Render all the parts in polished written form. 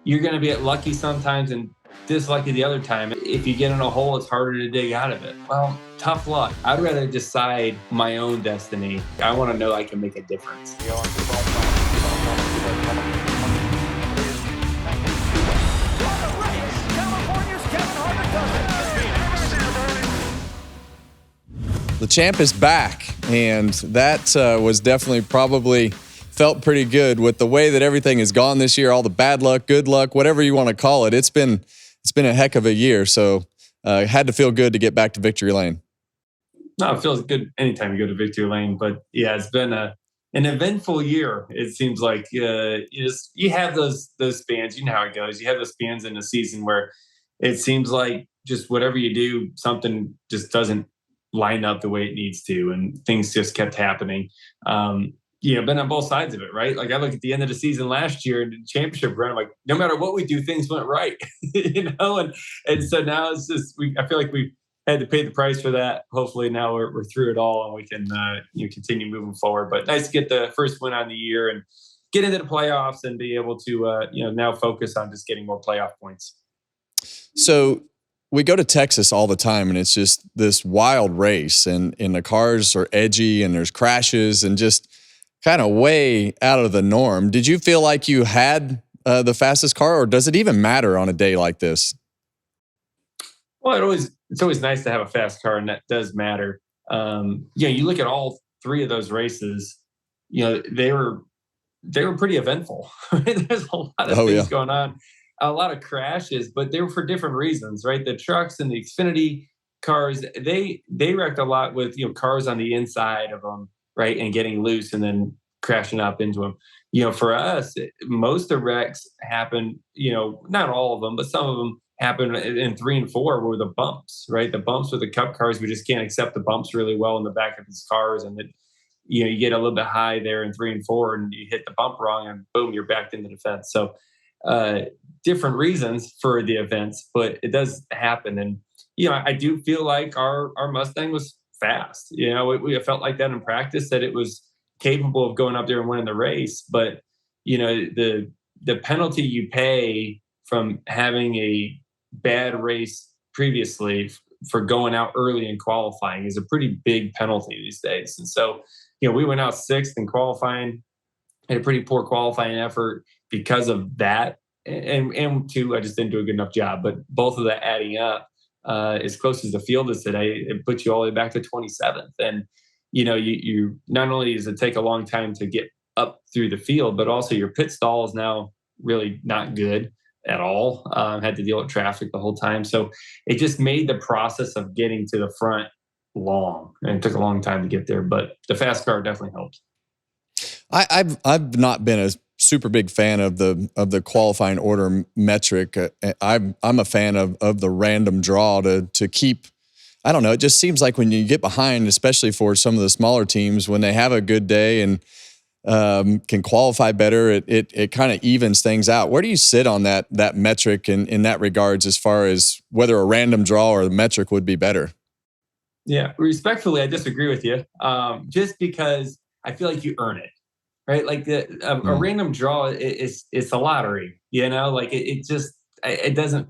you're going to get lucky sometimes and dislucky the other time. If you get in a hole, it's harder to dig out of it. Well, tough luck. I'd rather decide my own destiny. I want to know I can make a difference. The champ is back, and that was definitely probably felt pretty good with the way that everything has gone this year, all the bad luck, good luck, whatever you want to call it. It's been a heck of a year, so it had to feel good to get back to victory lane. No, it feels good anytime you go to victory lane, but yeah, it's been an eventful year. It seems like you have those spans. You know how it goes. You have those spans in the season where it seems like just whatever you do, something just doesn't line up the way it needs to, and things just kept happening. Been on both sides of it, right? Like I look at the end of the season last year and the championship run, I'm like, no matter what we do, things went right, and so now it's just I feel like we had to pay the price for that. Hopefully now we're through it all and we can continue moving forward. But nice to get the first win on the year and get into the playoffs and be able to now focus on just getting more playoff points. So we go to Texas all the time, and it's just this wild race, and the cars are edgy, and there's crashes, and just kind of way out of the norm. Did you feel like you had the fastest car, or does it even matter on a day like this? Well, it's always nice to have a fast car, and that does matter. You look at all three of those races. They were pretty eventful. There's a lot of things going on. A lot of crashes, but they were for different reasons, right? The trucks and the Xfinity cars, they wrecked a lot with cars on the inside of them, right, and getting loose and then crashing up into them. For us, most of the wrecks happen. Not all of them, but some of them happen in 3 and 4 were the bumps, right? The bumps with the Cup cars, we just can't accept the bumps really well in the back of these cars, and you get a little bit high there in 3 and 4, and you hit the bump wrong, and boom, you're backed into the fence. So different reasons for the events, but it does happen. And, I do feel like our Mustang was fast. We felt like that in practice, that it was capable of going up there and winning the race. But, the penalty you pay from having a bad race previously for going out early in qualifying is a pretty big penalty these days. And so, we went out 6th in qualifying, had a pretty poor qualifying effort because of that. And 2, I just didn't do a good enough job. But both of that adding up, as close as the field is today, it puts you all the way back to 27th. And, you not only does it take a long time to get up through the field, but also your pit stall is now really not good at all. Had to deal with traffic the whole time. So it just made the process of getting to the front long, and it took a long time to get there. But the fast car definitely helped. I've not been a super big fan of the qualifying order metric. I'm a fan of the random draw to keep. I don't know. It just seems like when you get behind, especially for some of the smaller teams, when they have a good day and can qualify better, it kind of evens things out. Where do you sit on that metric in that regards, as far as whether a random draw or the metric would be better? Yeah, respectfully, I disagree with you. Just because I feel like you earn it. Right, like a random draw it's a lottery, like it doesn't.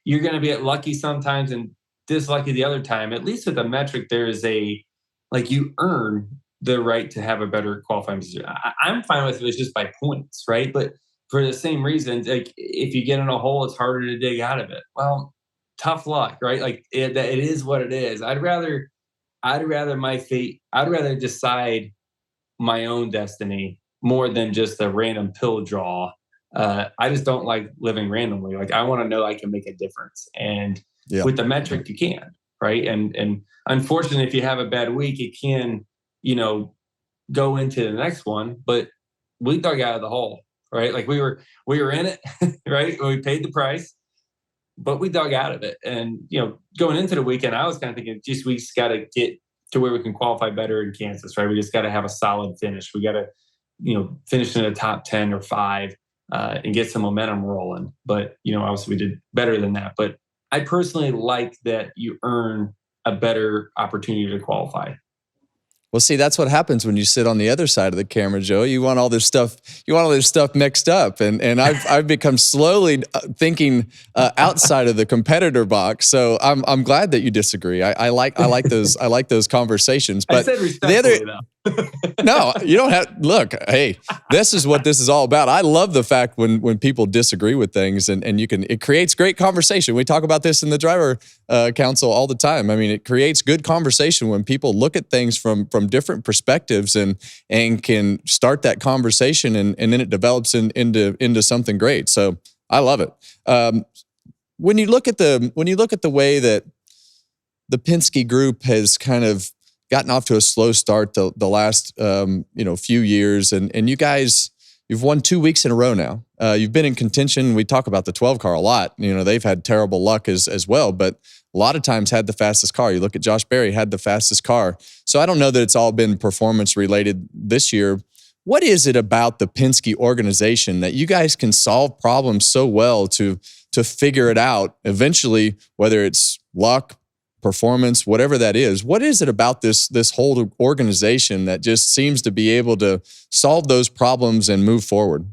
You're going to be lucky sometimes and dislucky the other time. At least with a metric, there is you earn the right to have a better qualifying position. I'm fine with it just by points, right? But for the same reasons, like if you get in a hole, it's harder to dig out of it. Well, tough luck, right? Like it is what it is. I'd rather my fate. I'd rather decide my own destiny more than just a random pill draw. I just don't like living randomly. Like I want to know I can make a difference. And with the metric, you can, right? And unfortunately, if you have a bad week, it can, go into the next one. But we dug out of the hole, right? Like we were in it, right? We paid the price, but we dug out of it. And, going into the weekend, I was kind of thinking, geez, we just got to get to where we can qualify better in Kansas, right? We just got to have a solid finish. We got to, finish in the top 10 or 5 and get some momentum rolling. But, obviously we did better than that. But I personally like that you earn a better opportunity to qualify. Well, see, that's what happens when you sit on the other side of the camera, Joe. You want all this stuff. You want all this stuff mixed up, and I've become slowly thinking outside of the competitor box. So I'm glad that you disagree. I like those conversations. But I said respectfully, though. No, you don't have. Look, hey, this is what this is all about. I love the fact when people disagree with things, and it creates great conversation. We talk about this in the driver council all the time. I mean, it creates good conversation when people look at things from different perspectives and can start that conversation, and then it develops into something great. So I love it. When you look at the way that the Penske group has kind of gotten off to a slow start the last few years, and you guys, you've won 2 weeks in a row now. You've been in contention. We talk about the 12 car a lot. They've had terrible luck as well, but a lot of times had the fastest car. You look at Josh Berry, had the fastest car. So I don't know that it's all been performance related this year. What is it about the Penske organization that you guys can solve problems so well to figure it out eventually, whether it's luck, performance, whatever that is? What is it about this whole organization that just seems to be able to solve those problems and move forward?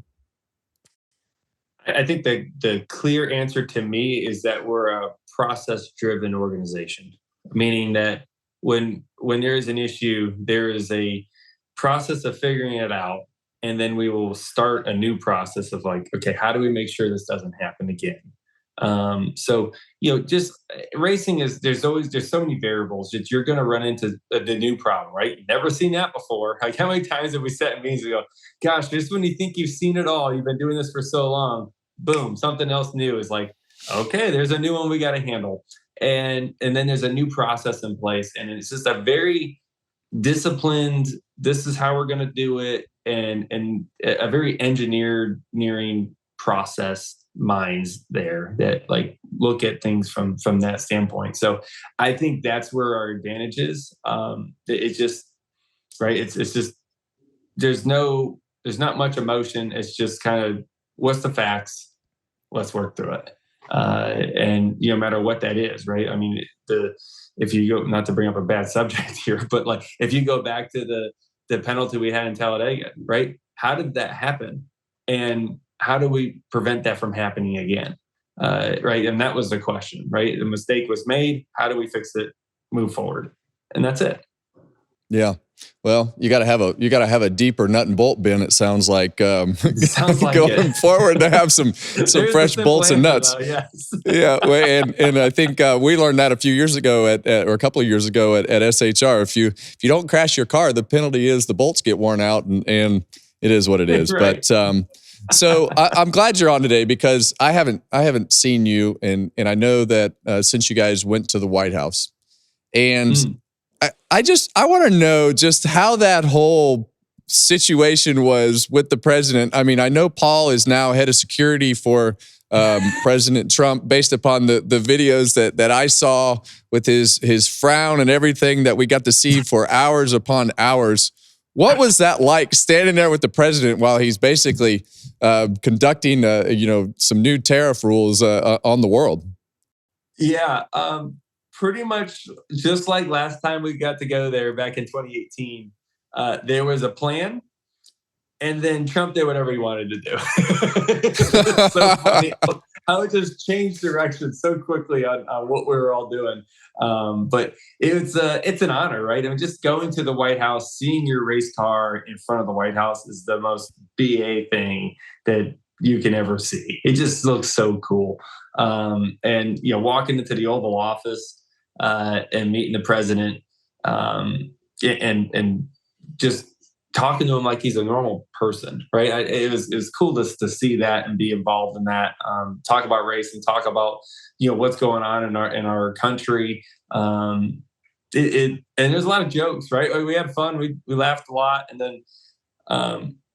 I think the clear answer to me is that we're a process-driven organization, meaning that when there is an issue, there is a process of figuring it out, and then we will start a new process of like, okay, how do we make sure this doesn't happen again? Just racing there's so many variables that you're going to run into the new problem, right? You've never seen that before. Like, how many times have we sat in meetings and go, gosh, just when you think you've seen it all, you've been doing this for so long, boom, something else new is like, okay, there's a new one we got to handle. And then there's a new process in place. And it's just a very disciplined, this is how we're going to do it. And a very engineering process minds there that like look at things from that standpoint. So I think that's where our advantage is. It's just right. It's just there's not much emotion. It's just kind of what's the facts. Let's work through it. And no matter what that is, right? I mean, if you go, not to bring up a bad subject here, but like if you go back to the penalty we had in Talladega, right? How did that happen? And how do we prevent that from happening again? Right. And that was the question, right? The mistake was made. How do we fix it? Move forward. And that's it. Yeah. Well, you got to have a deeper nut and bolt bin. It sounds like, sounds like going forward to have some fresh bolts and nuts. Though, yes. Yeah. And I think we learned that a few years ago or a couple of years ago at SHR. If you don't crash your car, the penalty is the bolts get worn out, and it is what it is. Right. But so I'm glad you're on today because I haven't seen you, and I know that since you guys went to the White House, and I want to know just how that whole situation was with the president. I mean, I know Paul is now head of security for President Trump, based upon the videos that I saw with his frown and everything that we got to see for hours upon hours. What was that like, standing there with the president while he's basically conducting, some new tariff rules on the world? Yeah, pretty much just like last time we got to go there back in 2018. There was a plan, and then Trump did whatever he wanted to do. It's so funny how it just changed direction so quickly on what we were all doing. But it's an honor, right? I mean, just going to the White House, seeing your race car in front of the White House is the most BA thing that you can ever see. It just looks so cool. And walking into the Oval Office and meeting the president, and just talking to him like he's a normal person, right? It was cool to see that and be involved in that. Talk about race and talk about what's going on in our country. And there's a lot of jokes, right? We had fun. We laughed a lot, and then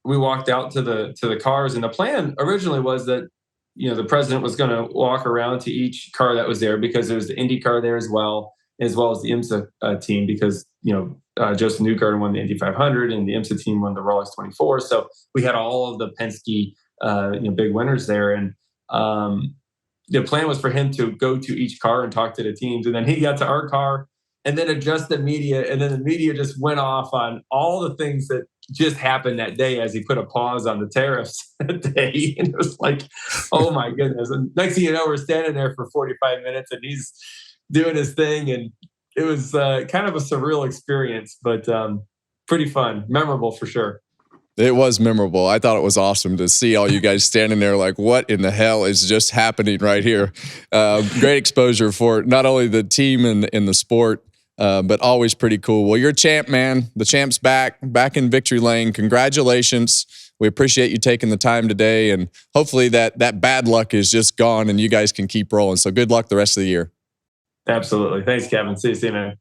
we walked out to the cars. And the plan originally was that the president was going to walk around to each car that was there, because there was the Indy car there as well as the IMSA team, because Joseph Newgarden won the Indy 500 and the IMSA team won the Rolex 24. So we had all of the Penske big winners there, and the plan was for him to go to each car and talk to the teams. And then he got to our car, and then addressed the media. And then the media just went off on all the things that just happened that day as he put a pause on the tariffs that day. And it was like, oh my goodness. And next thing you know, we're standing there for 45 minutes and he's doing his thing. And it was kind of a surreal experience, but pretty fun, memorable for sure. It was memorable. I thought it was awesome to see all you guys standing there like, what in the hell is just happening right here? Great exposure for not only the team and the sport, but always pretty cool. Well, you're a champ, man. The champ's back in victory lane. Congratulations. We appreciate you taking the time today, and hopefully that bad luck is just gone and you guys can keep rolling. So good luck the rest of the year. Absolutely. Thanks, Kevin. See you soon, man.